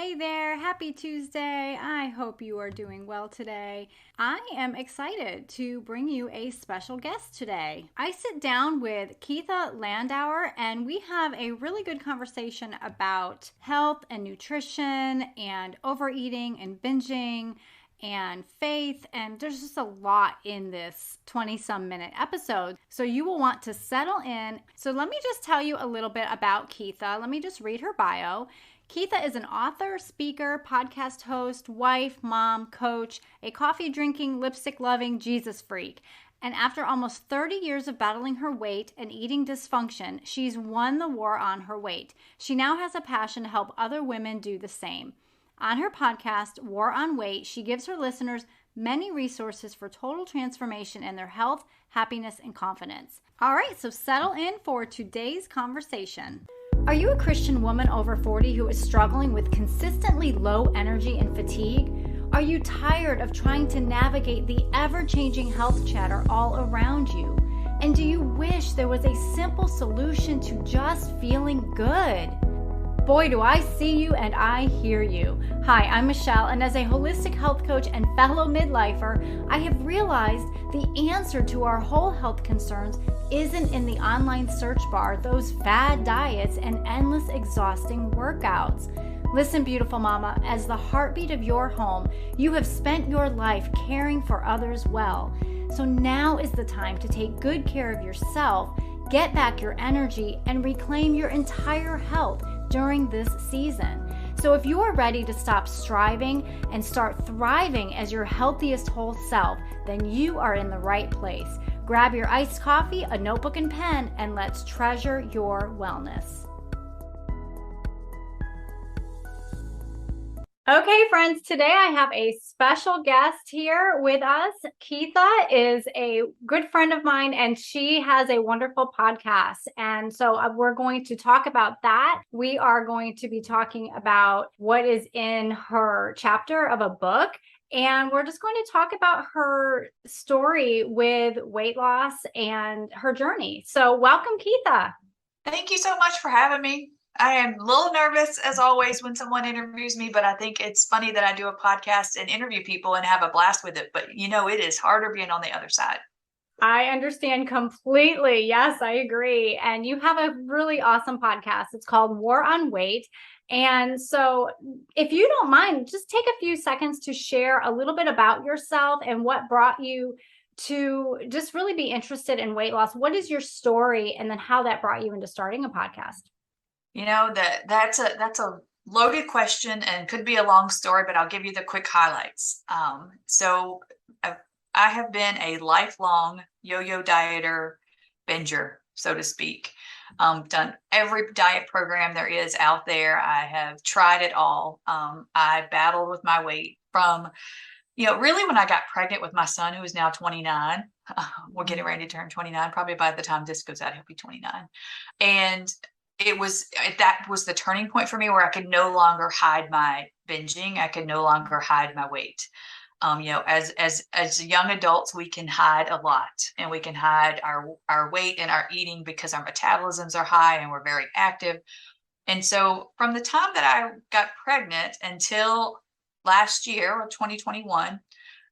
Hey there, happy Tuesday. I hope you are doing well today. I am excited to bring you a special guest today. I sit down with Keatha Landauer and we have a really good conversation about health and nutrition and overeating and binging and faith, and there's just a lot in this 20 some minute episode, so you will want to settle in. So let me just tell you a little bit about Keatha. Let me just read her bio. Keatha is an author, speaker, podcast host, wife, mom, coach, a coffee drinking, lipstick loving Jesus freak. And after almost 30 years of battling her weight and eating dysfunction, she's won the war on her weight. She now has a passion to help other women do the same. On her podcast, War on Weight, she gives her listeners many resources for total transformation in their health, happiness, and confidence. All right, so settle in for today's conversation. Are you a Christian woman over 40 who is struggling with consistently low energy and fatigue? Are you tired of trying to navigate the ever-changing health chatter all around you? And do you wish there was a simple solution to just feeling good? Boy, do I see you and I hear you. Hi, I'm Michelle, and as a holistic health coach and fellow midlifer, I have realized the answer to our whole health concerns isn't in the online search bar, those fad diets, and endless exhausting workouts. Listen, beautiful mama, as the heartbeat of your home, you have spent your life caring for others well. So now is the time to take good care of yourself, get back your energy, and reclaim your entire health during this season. So if you are ready to stop striving and start thriving as your healthiest whole self, then you are in the right place. Grab your iced coffee, a notebook and pen, and let's treasure your wellness. Okay, friends, today I have a special guest here with us. Keatha is a good friend of mine, and she has a wonderful podcast. And so we're going to talk about that. We are going to be talking about what is in her chapter of a book. And we're just going to talk about her story with weight loss and her journey. So welcome, Keatha. Thank you so much for having me. I am a little nervous as always when someone interviews me, but I think it's funny that I do a podcast and interview people and have a blast with it. But it is harder being on the other side. I understand completely. Yes, I agree. And you have a really awesome podcast. It's called War on Weight. And so if you don't mind, just take a few seconds to share a little bit about yourself and what brought you to just really be interested in weight loss. What is your story? And then how that brought you into starting a podcast? That's a loaded question and could be a long story, but I'll give you the quick highlights. So I have been a lifelong yo-yo dieter, binger, so to speak. Done every diet program there is out there. I have tried it all. I battled with my weight from, really when I got pregnant with my son, who is now 29. We're getting ready to turn 29. Probably by the time this goes out, he'll be 29. And that was the turning point for me where I could no longer hide my binging. I could no longer hide my weight. As young adults, we can hide a lot, and we can hide our weight and our eating because our metabolisms are high and we're very active. And so from the time that I got pregnant until last year, or 2021,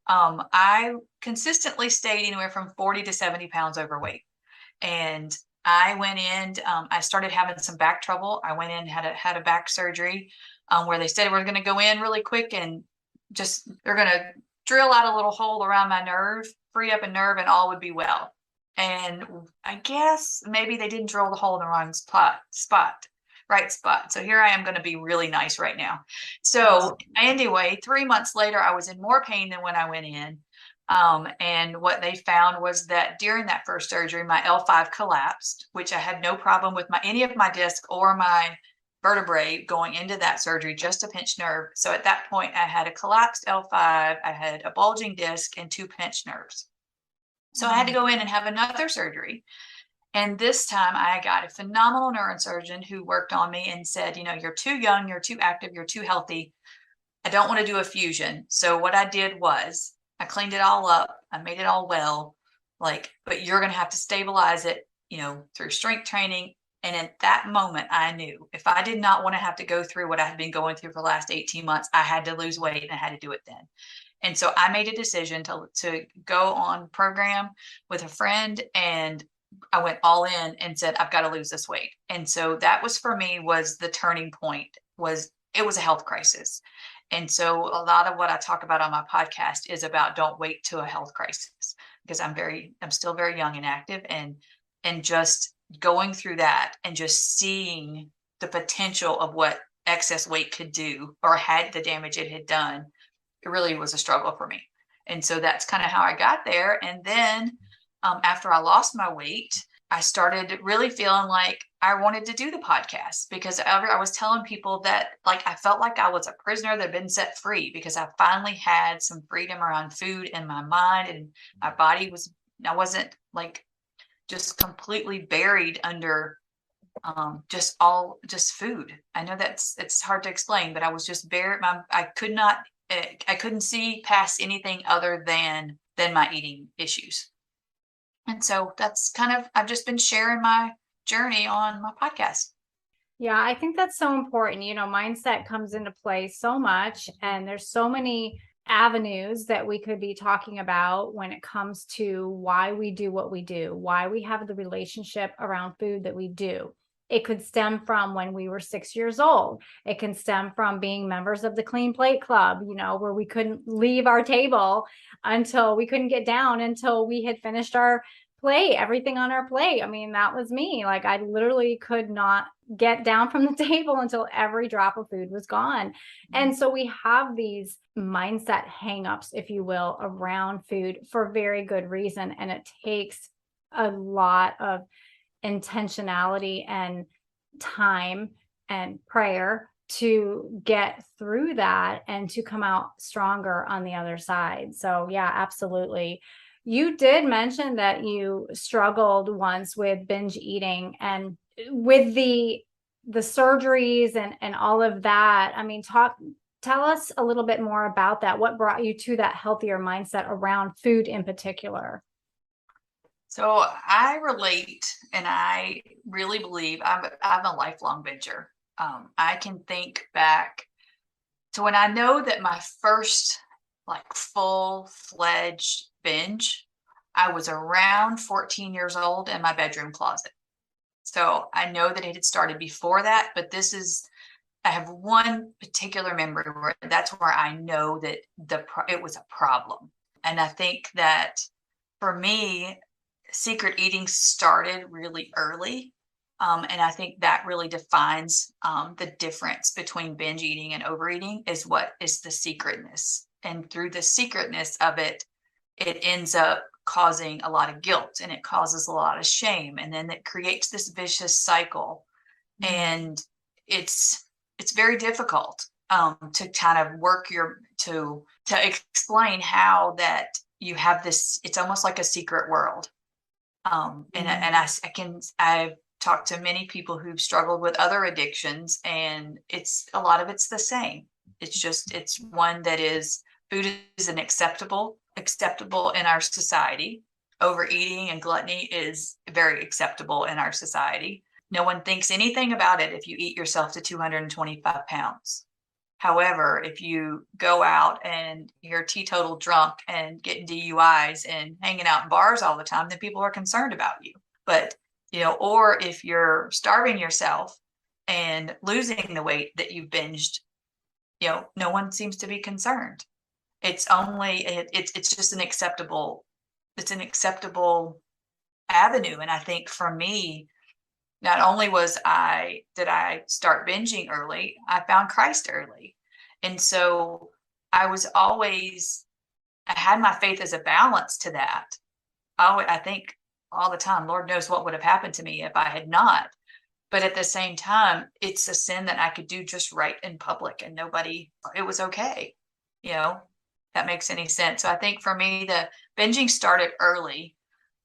I consistently stayed anywhere from 40 to 70 pounds overweight. And I went in, I started having some back trouble. I went in, had a back surgery where they said we're going to go in really quick and they're going to drill out a little hole around my nerve, free up a nerve, and all would be well. And I guess maybe they didn't drill the hole in the wrong right spot. So here I am going to be really nice right now. So anyway, 3 months later, I was in more pain than when I went in. And what they found was that during that first surgery, my L5 collapsed, which I had no problem with any of my disc or my vertebrae going into that surgery, just a pinched nerve. So at that point, I had a collapsed L5, I had a bulging disc, and 2 pinched nerves. So I had to go in and have another surgery. And this time I got a phenomenal neurosurgeon who worked on me and said, you're too young, you're too active, you're too healthy. I don't want to do a fusion. So what I did was I cleaned it all up. I made it all well, but you're going to have to stabilize it, through strength training And at that moment, I knew if I did not want to have to go through what I had been going through for the last 18 months, I had to lose weight and I had to do it then. And so I made a decision to go on program with a friend, and I went all in and said, I've got to lose this weight. And so that was, for me, was the turning point. Was It was a health crisis. And so a lot of what I talk about on my podcast is about don't wait to a health crisis, because I'm still very young and active, and just going through that and just seeing the potential of what excess weight could do, or had the damage it had done. It really was a struggle for me. And so that's kind of how I got there. And then after I lost my weight, I started really feeling like I wanted to do the podcast, because I was telling people that, like, I felt like I was a prisoner that had been set free, because I finally had some freedom around food in my mind, and my body was, I wasn't like just completely buried under just food. I know it's hard to explain, but I was just buried. I couldn't see past anything other than my eating issues. And so that's kind of, I've just been sharing my journey on my podcast. Yeah, I think that's so important. Mindset comes into play so much, and there's so many avenues that we could be talking about when it comes to why we do what we do, why we have the relationship around food that we do. It could stem from when we were 6 years old. It can stem from being members of the Clean Plate Club, where we couldn't leave our table until we couldn't get down until we had finished our plate, everything on our plate. I mean, that was me. Like, I literally could not get down from the table until every drop of food was gone. And so we have these mindset hangups, if you will, around food for very good reason. And it takes a lot of intentionality and time and prayer to get through that and to come out stronger on the other side. So yeah, absolutely. You did mention that you struggled once with binge eating, and with the surgeries and all of that. I mean, tell us a little bit more about that. What brought you to that healthier mindset around food in particular? So I relate, and I really believe I'm a lifelong binger. I can think back to when I know that my first, like, full-fledged binge, I was around 14 years old in my bedroom closet. So I know that it had started before that, but I have one particular memory where that's where I know that it was a problem. And I think that for me, secret eating started really early. And I think that really defines the difference between binge eating and overeating, is what is the secretness. And through the secretness of it, it ends up causing a lot of guilt, and it causes a lot of shame. And then it creates this vicious cycle. And it's very difficult to kind of to explain how that you have this, it's almost like a secret world. I've talked to many people who've struggled with other addictions, and a lot of it's the same. It's one that is, food is an acceptable in our society. Overeating and gluttony is very acceptable in our society. No one thinks anything about it if you eat yourself to 225 pounds. However, if you go out and you're teetotal drunk and getting DUIs and hanging out in bars all the time, then people are concerned about you. But, or if you're starving yourself and losing the weight that you've binged, no one seems to be concerned. It's just it's an acceptable avenue. And I think for me, not only did I start binging early, I found Christ early. And so I had my faith as a balance to that. I think all the time, Lord knows what would have happened to me if I had not. But at the same time, it's a sin that I could do just right in public, and it was okay. That makes any sense. So I think for me, the binging started early.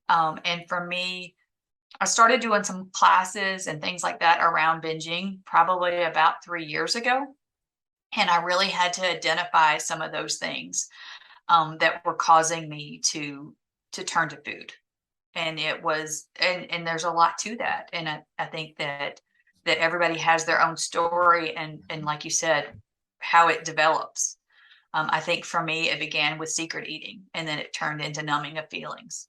And for me, I started doing some classes and things like that around binging probably about 3 years ago. And I really had to identify some of those things that were causing me to turn to food. And it was, and there's a lot to that. And I think that everybody has their own story, and like you said, how it develops. I think for me, it began with secret eating, and then it turned into numbing of feelings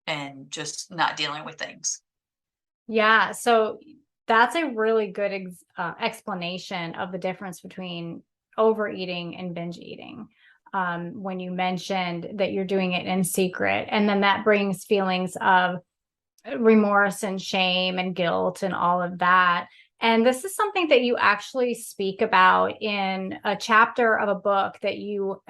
and just not dealing with things. Yeah. So that's a really good explanation of the difference between overeating and binge eating. When you mentioned that you're doing it in secret, and then that brings feelings of remorse and shame and guilt and all of that. And this is something that you actually speak about in a chapter of a book that you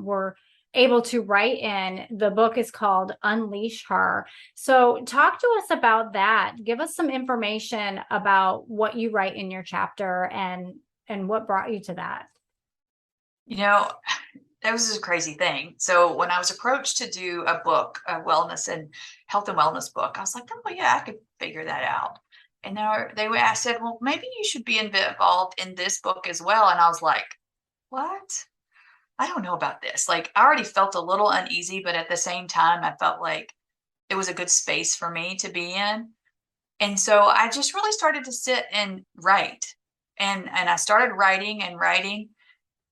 were able to write in. The book is called Unleash Her. So talk to us about that. Give us some information about what you write in your chapter and what brought you to that. You know, that was a crazy thing. So when I was approached to do a book, a wellness and health and wellness book, I was like, oh yeah, I could figure that out. And I said, well, maybe you should be involved in this book as well. And I was like, what? I don't know about this. Like, I already felt a little uneasy, but at the same time, I felt like it was a good space for me to be in. And so I just really started to sit and write. And I started writing and writing,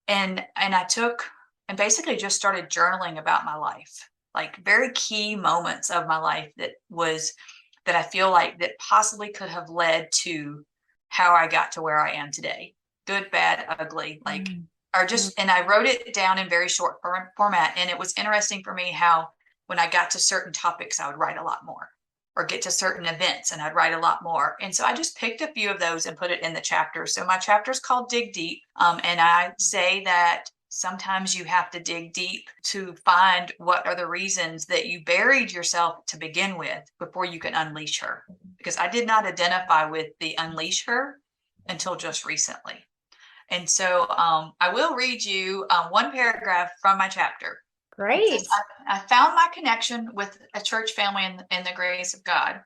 and I took and basically just started journaling about my life, like very key moments of my life that I feel like that possibly could have led to how I got to where I am today. Good, bad, ugly, like, or just, and I wrote it down in very short format. And it was interesting for me how when I got to certain topics, I would write a lot more, or get to certain events and I'd write a lot more. And so I just picked a few of those and put it in the chapter. So my chapter is called Dig Deep. And I say that sometimes you have to dig deep to find what are the reasons that you buried yourself to begin with before you can unleash her. Because I did not identify with the unleash her until just recently. And so I will read you one paragraph from my chapter. It says, Great. I found my connection with a church family in the grace of God.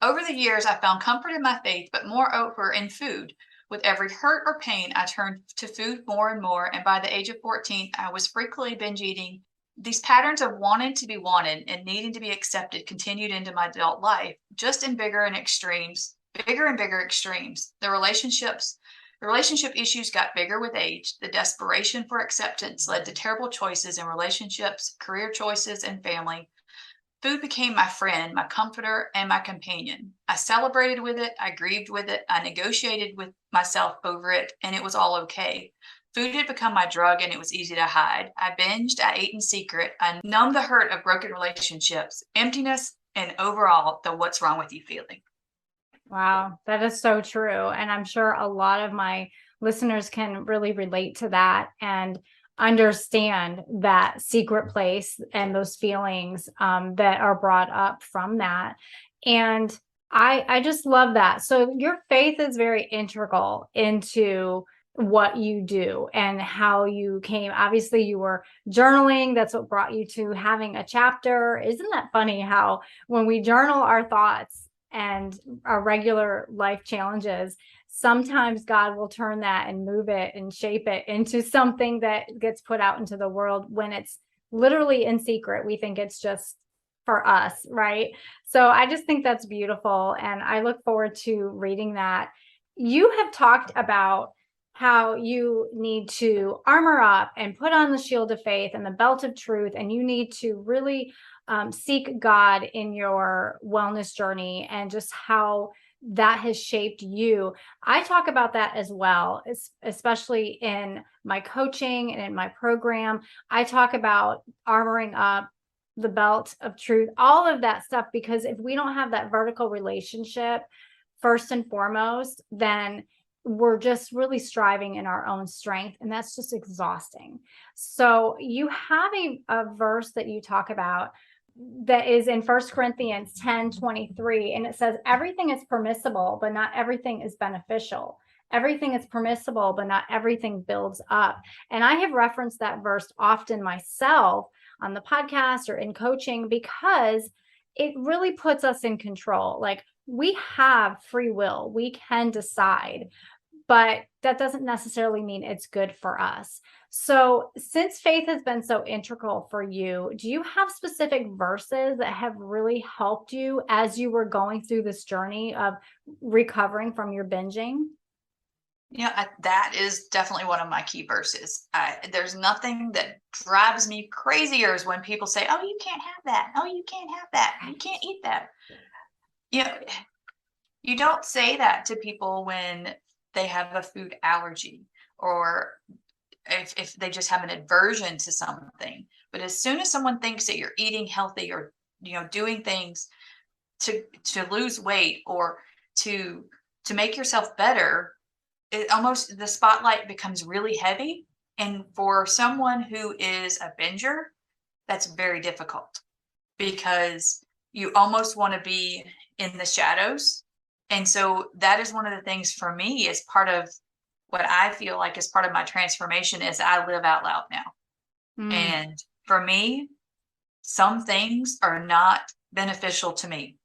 Over the years, I found comfort in my faith, but moreover in food. With every hurt or pain, I turned to food more and more. And by the age of 14, I was frequently binge eating. These patterns of wanting to be wanted and needing to be accepted continued into my adult life, just in bigger and bigger extremes. The relationship issues got bigger with age. The desperation for acceptance led to terrible choices in relationships, career choices, and family. Food became my friend, my comforter, and my companion. I celebrated with it. I grieved with it. I negotiated with myself over it, and it was all okay. Food had become my drug, and it was easy to hide. I binged. I ate in secret. I numbed the hurt of broken relationships, emptiness, and overall the what's wrong with you feeling. Wow, that is so true. And I'm sure a lot of my listeners can really relate to that and understand that secret place and those feelings that are brought up from that. And I just love that. So your faith is very integral into what you do and how you came. Obviously, you were journaling. That's what brought you to having a chapter. Isn't that funny how when we journal our thoughts and our regular life challenges, sometimes God will turn that and move it and shape it into something that gets put out into the world when it's literally in secret. We think it's just for us, right? So I just think that's beautiful. And I look forward to reading that. You have talked about how you need to armor up and put on the shield of faith and the belt of truth, and you need to really seek God in your wellness journey and just how that has shaped you. I talk about that as well, especially in my coaching and in my program. I talk about armoring up, the belt of truth, all of that stuff, because if we don't have that vertical relationship, first and foremost, then we're just really striving in our own strength, and that's just exhausting. So you have a verse that you talk about that is in 1 Corinthians 10:23, and it says, everything is permissible, but not everything is beneficial. Everything is permissible, but not everything builds up. And I have referenced that verse often myself on the podcast or in coaching because it really puts us in control. Like, we have free will, we can decide. but that doesn't necessarily mean it's good for us. So, since faith has been so integral for you, do you have specific verses that have really helped you as you were going through this journey of recovering from your binging? Yeah, that is definitely one of my key verses. There's nothing that drives me crazier is when people say, "Oh, you can't have that. Oh, you can't have that. You Right. can't eat that." You know, you don't say that to people when they have a food allergy or if they just have an aversion to something. But as soon as someone thinks that you're eating healthy or doing things to lose weight or to to make yourself better, it almost the spotlight becomes really heavy. And for someone who is a binger, that's very difficult because you almost want to be in the shadows. And so that is one of the things for me is part of what I feel like is part of my transformation is I live out loud now. Mm. And for me, some things are not beneficial to me.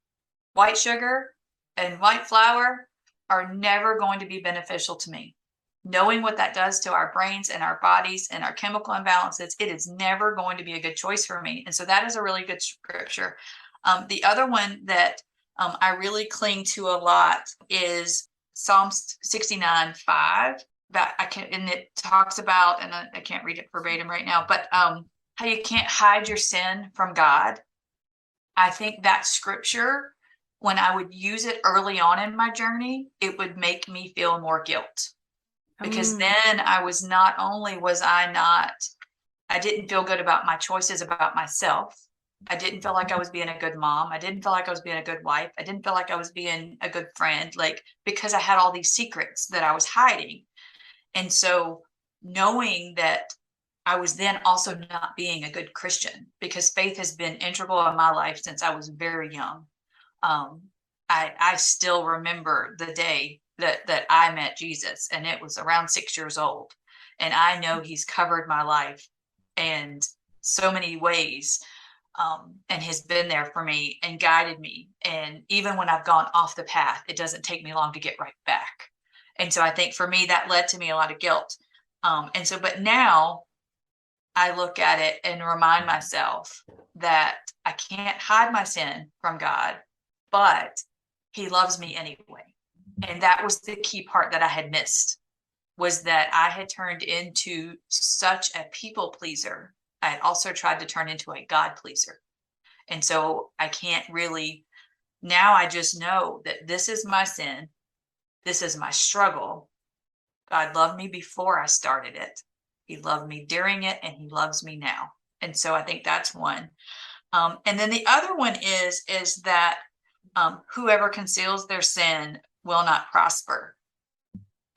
White sugar and white flour are never going to be beneficial to me. Knowing what that does to our brains and our bodies and our chemical imbalances, it is never going to be a good choice for me. And so that is a really good scripture. The other one that I really cling to a lot is Psalms 69:5. That I can, and it talks about, and I can't read it verbatim right now, but how you can't hide your sin from God. I think that scripture, when I would use it early on in my journey, it would make me feel more guilt because Mm. then I was not only was I not, I didn't feel good about my choices about myself. I didn't feel like I was being a good mom. I didn't feel like I was being a good wife. I didn't feel like I was being a good friend, like because I had all these secrets that I was hiding. And so knowing that I was then also not being a good Christian because faith has been integral in my life since I was very young. Um, I still remember the day that I met Jesus, and it was around 6 years old. And I know He's covered my life and so many ways, and has been there for me and guided me. And even when I've gone off the path, it doesn't take me long to get right back. And so I think for me that led to me a lot of guilt. And so, but now I look at it and remind myself that I can't hide my sin from God, but He loves me anyway. And that was the key part that I had missed was that I had turned into such a people pleaser. I had also tried to turn into a God pleaser. And so I can't really, now I just know that this is my sin. This is my struggle. God loved me before I started it. He loved me during it, and He loves me now. And so I think that's one. And then the other one is that whoever conceals their sin will not prosper,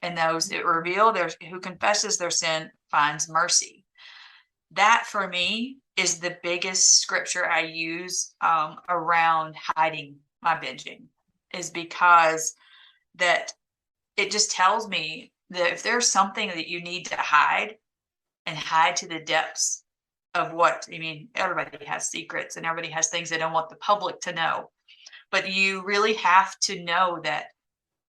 and those that reveal their who confesses their sin finds mercy. That for me is the biggest scripture I use around hiding my binging, is because that it just tells me that if there's something that you need to hide and hide to the depths of what, I mean, everybody has secrets and everybody has things they don't want the public to know, but you really have to know that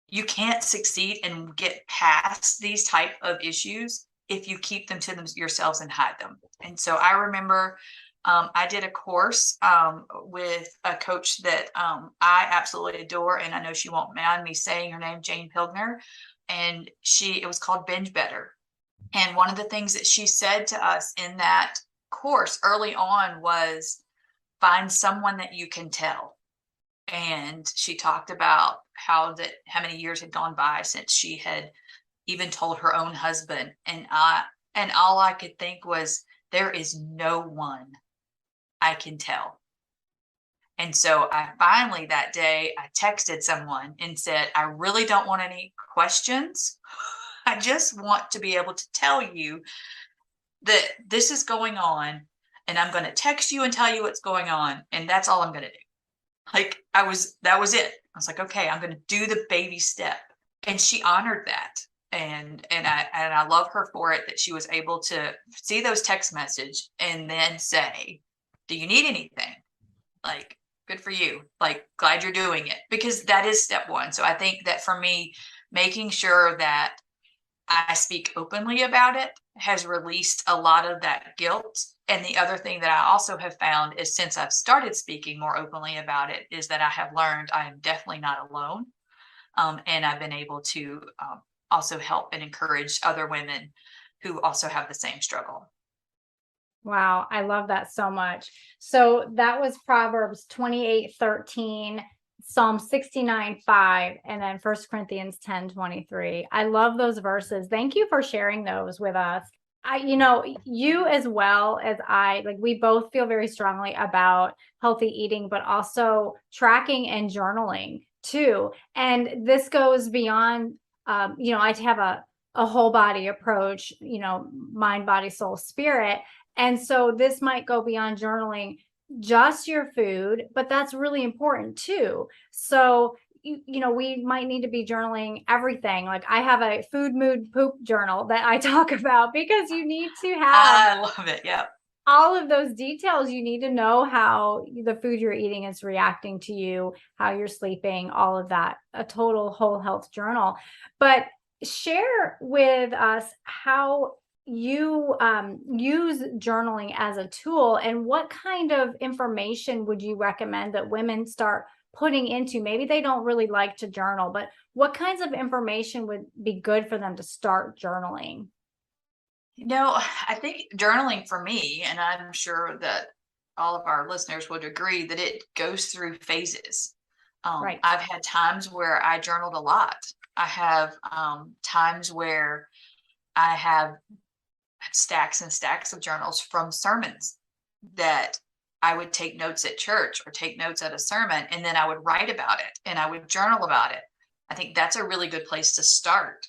you can't succeed and get past these type of issues if you keep them to yourselves and hide them. And so I remember I did a course with a coach that I absolutely adore, and I know she won't mind me saying her name, Jane Pilgner, and it was called Binge Better. And one of the things that she said to us in that course early on was find someone that you can tell. And she talked about how many years had gone by since she had even told her own husband. And all I could think was there is no one I can tell. And so I finally that day I texted someone and said, I really don't want any questions. I just want to be able to tell you that this is going on, and I'm going to text you and tell you what's going on, and that's all I'm going to do. Like that was it. I was like, okay, I'm going to do the baby step. And she honored that. And I love her for it, that she was able to see those text message and then say, do you need anything? Like, good for you. Like, glad you're doing it, because that is step one. So I think that for me, making sure that I speak openly about it has released a lot of that guilt. And the other thing that I also have found is since I've started speaking more openly about it is that I have learned I am definitely not alone. And I've been able to also help and encourage other women who also have the same struggle. Wow, I love that so much. So that was Proverbs 28:13, Psalm 69:5, and then First Corinthians 10:23. I love those verses. Thank you for sharing those with us. You as well as I, like, we both feel very strongly about healthy eating, but also tracking and journaling too. And this goes beyond, I have a whole body approach, mind, body, soul, spirit. And so this might go beyond journaling just your food, but that's really important too. So, we might need to be journaling everything. Like I have a food, mood, poop journal that I talk about because you need to have I love it. Yeah. all of those details. You need to know how the food you're eating is reacting to you, how you're sleeping, all of that, a total whole health journal. But share with us how you use journaling as a tool, and what kind of information would you recommend that women start putting into? Maybe they don't really like to journal, but what kinds of information would be good for them to start journaling? I think journaling for me, and I'm sure that all of our listeners would agree that it goes through phases. Right. I've had times where I journaled a lot. I have times where I have stacks and stacks of journals from sermons that I would take notes at church or take notes at a sermon, and then I would write about it and I would journal about it. I think that's a really good place to start.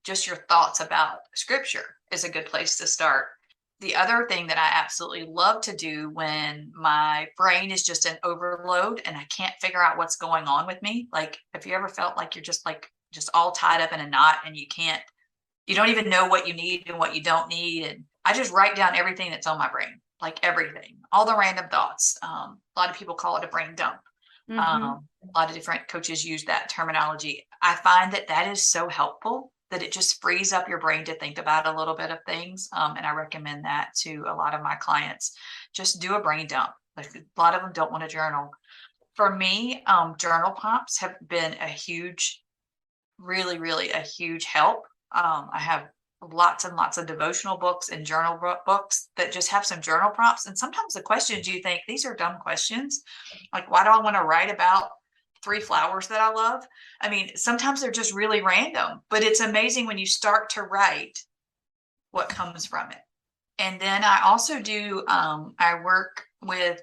Just your thoughts about scripture is a good place to start. The other thing that I absolutely love to do when my brain is just in overload and I can't figure out what's going on with me, like, have you ever felt like you're just all tied up in a knot and you don't even know what you need and what you don't need? And I just write down everything that's on my brain, like everything, all the random thoughts. A lot of people call it a brain dump. Mm-hmm. A lot of different coaches use that terminology. I find that that is so helpful that it just frees up your brain to think about a little bit of things. And I recommend that to a lot of my clients. Just do a brain dump. Like, a lot of them don't want to journal. For me, journal prompts have been a huge, really, really a huge help. I have lots and lots of devotional books and journal books that just have some journal prompts. And sometimes the questions you think, these are dumb questions. Like, why do I want to write about 3 flowers that I love? I mean, sometimes they're just really random, but it's amazing when you start to write what comes from it. And then I also do, I work with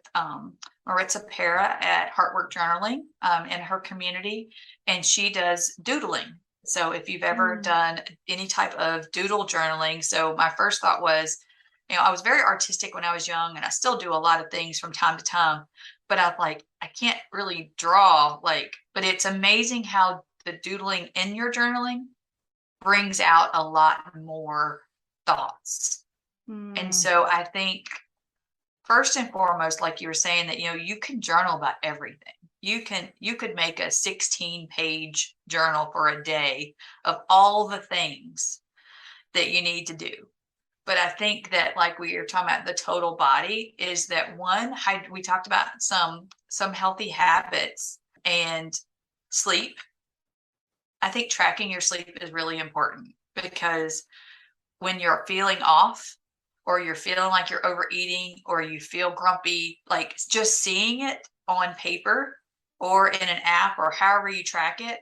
Maritza Para at Heartwork Journaling in her community, and she does doodling. So if you've ever done any type of doodle journaling, so my first thought was, I was very artistic when I was young, and I still do a lot of things from time to time, but I'm like, I can't really draw, but it's amazing how the doodling in your journaling brings out a lot more thoughts. And so I think first and foremost, like you were saying, that you can journal about everything. You could make a 16-page journal for a day of all the things that you need to do. But I think that, like we were talking about, the total body is that one, we talked about some healthy habits and sleep. I think tracking your sleep is really important, because when you're feeling off, or you're feeling like you're overeating, or you feel grumpy, like, just seeing it on paper or in an app or however you track it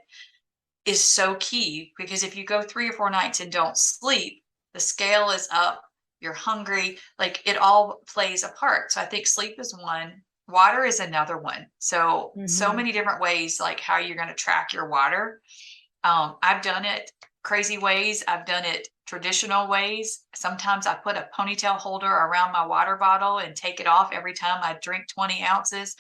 is so key. Because if you go 3 or 4 nights and don't sleep, the scale is up, you're hungry, like, it all plays a part. So I think sleep is one. Water is another one. So many different ways, like how you're going to track your water. I've done it crazy ways. I've done it traditional ways. Sometimes I put a ponytail holder around my water bottle and take it off every time I drink 20 ounces,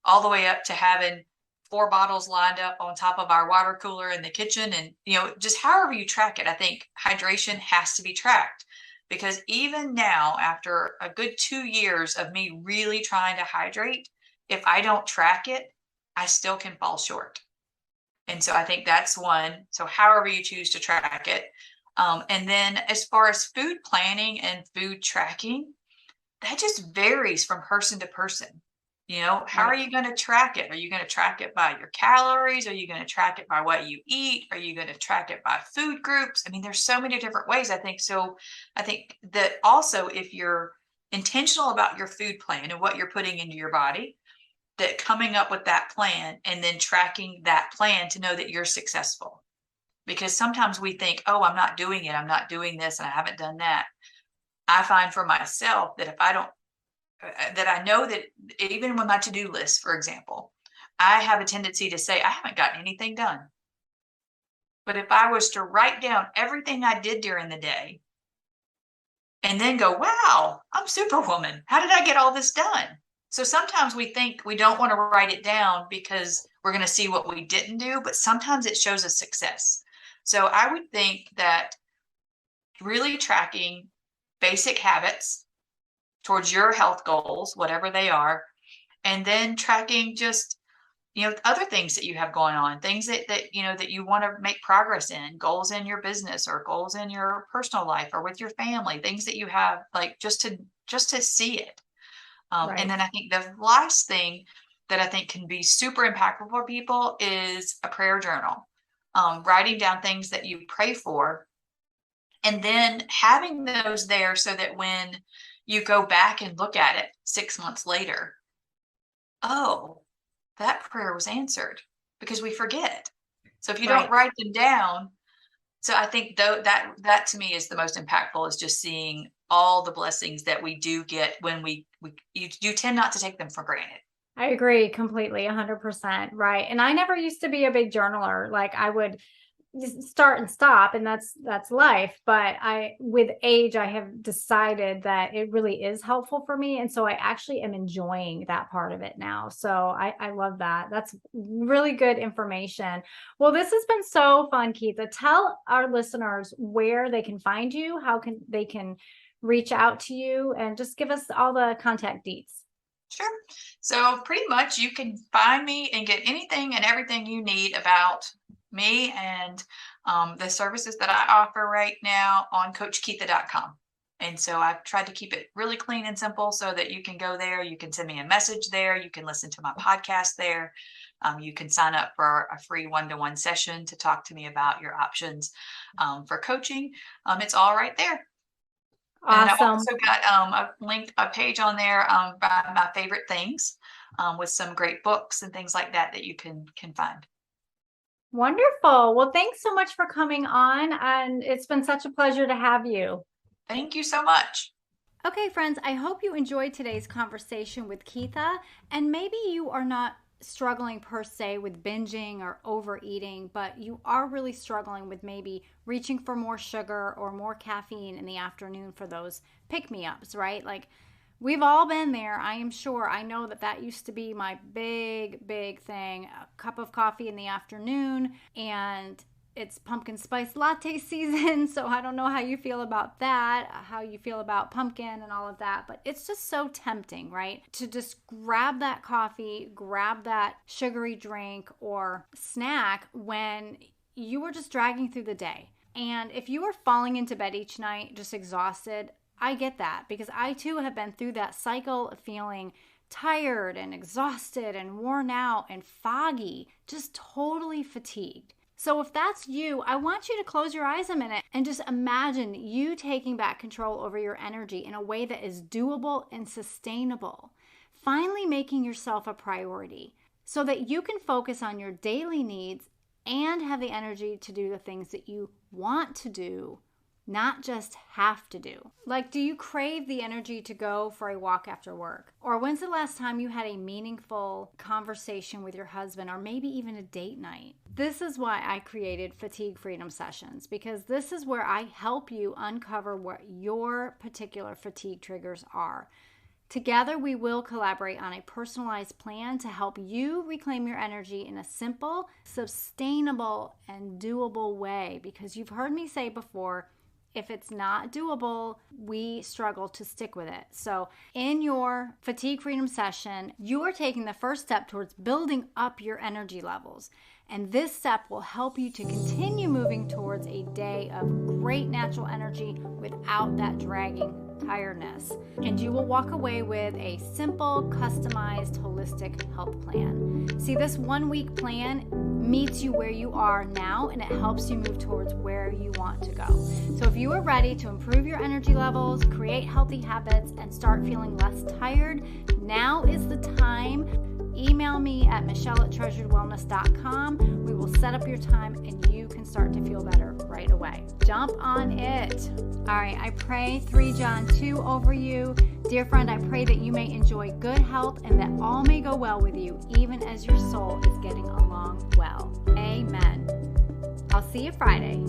all the way up to having 4 bottles lined up on top of our water cooler in the kitchen. And, just however you track it, I think hydration has to be tracked, because even now, after a good 2 years of me really trying to hydrate, if I don't track it, I still can fall short. And so I think that's one. So however you choose to track it. And then as far as food planning and food tracking, that just varies from person to person. How are Right. you going to track it? Are you going to track it by your calories? Are you going to track it by what you eat? Are you going to track it by food groups? I mean, there's so many different ways, I think. So I think that also, if you're intentional about your food plan and what you're putting into your body, that coming up with that plan and then tracking that plan to know that you're successful. Because sometimes we think, oh, I'm not doing it. I'm not doing this and I haven't done that. I find for myself that if I don't, that I know that even with my to-do list, for example, I have a tendency to say, I haven't gotten anything done. But if I was to write down everything I did during the day and then go, wow, I'm superwoman. How did I get all this done? So sometimes we think we don't want to write it down because we're going to see what we didn't do, but sometimes it shows a success. So I would think that really tracking basic habits towards your health goals, whatever they are, and then tracking just other things that you have going on, things that you want to make progress in, goals in your business or goals in your personal life or with your family, things that you have, like just to see it. And Right. then I think the last thing that I think can be super impactful for people is a prayer journal. Writing down things that you pray for and then having those there so that when you go back and look at it 6 months later, oh, that prayer was answered, because we forget. So if you don't Right. write them down, so I think though that to me is the most impactful, is just seeing all the blessings that we do get when you tend not to take them for granted. I agree completely, 100%. Right. And I never used to be a big journaler. Like I would start and stop, and that's life, but I with age I have decided that it really is helpful for me, and so I actually am enjoying that part of it now. So I love that. That's really good information. Well, this has been so fun, Keitha. Tell our listeners where they can find you, how can they can reach out to you, and just give us all the contact deets. Sure. So pretty much you can find me and get anything and everything you need about me and the services that I offer right now on coachkeatha.com. And so I've tried to keep it really clean and simple so that you can go there. You can send me a message there. You can listen to my podcast there. You can sign up for a free one-to-one session to talk to me about your options for coaching. It's all right there. And then I've Awesome. also got a linked a page on there by my favorite things, with some great books and things like that that you can find. Wonderful. Well, thanks so much for coming on, and it's been such a pleasure to have you. Thank you so much. Okay, friends, I hope you enjoyed today's conversation with Keitha. And maybe you are not struggling per se with binging or overeating, but you are really struggling with maybe reaching for more sugar or more caffeine in the afternoon for those pick me ups, right? Like, we've all been there, I am sure. I know that that used to be my big thing, a cup of coffee in the afternoon, and it's pumpkin spice latte season, so I don't know how you feel about that, how you feel about pumpkin and all of that, but it's just so tempting, right? To just grab that coffee, grab that sugary drink or snack when you were just dragging through the day. And if you are falling into bed each night just exhausted, I get that, because I too have been through that cycle of feeling tired and exhausted and worn out and foggy, just totally fatigued. So if that's you, I want you to close your eyes a minute and just imagine you taking back control over your energy in a way that is doable and sustainable. Finally making yourself a priority so that you can focus on your daily needs and have the energy to do the things that you want to do, not just have to do. Like, do you crave the energy to go for a walk after work? Or when's the last time you had a meaningful conversation with your husband, or maybe even a date night? This is why I created Fatigue Freedom Sessions, because this is where I help you uncover what your particular fatigue triggers are. Together, we will collaborate on a personalized plan to help you reclaim your energy in a simple, sustainable, and doable way. Because you've heard me say before, if it's not doable, we struggle to stick with it. So in your fatigue freedom session, you are taking the first step towards building up your energy levels. And this step will help you to continue moving towards a day of great natural energy without that dragging tiredness. And you will walk away with a simple, customized, holistic health plan. See, this 1-week plan meets you where you are now, and it helps you move towards where you want to go. So if you are ready to improve your energy levels, create healthy habits, and start feeling less tired, now is the time. Email me at michelle@treasuredwellness.com. We will set up your time and you can start to feel better right away. Jump on it. All right, I pray 3 John 2 over you. Dear friend, I pray that you may enjoy good health and that all may go well with you, even as your soul is getting along well. Amen. I'll see you Friday.